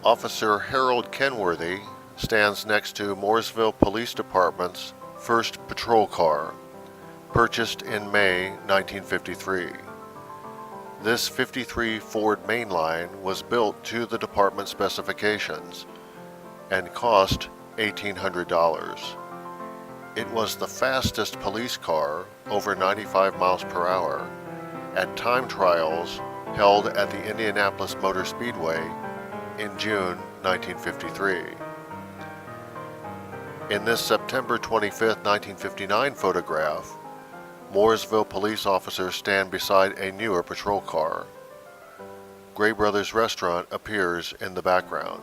Officer Harold Kenworthy stands next to Mooresville Police Department's first patrol car, purchased in May 1953. This '53 Ford Mainline was built to the department specifications and cost $1,800. It was the fastest police car, over 95 miles per hour, at time trials held at the Indianapolis Motor Speedway in June 1953. In this September 25, 1959 photograph, Mooresville police officers stand beside a newer patrol car. Gray Brothers Restaurant appears in the background.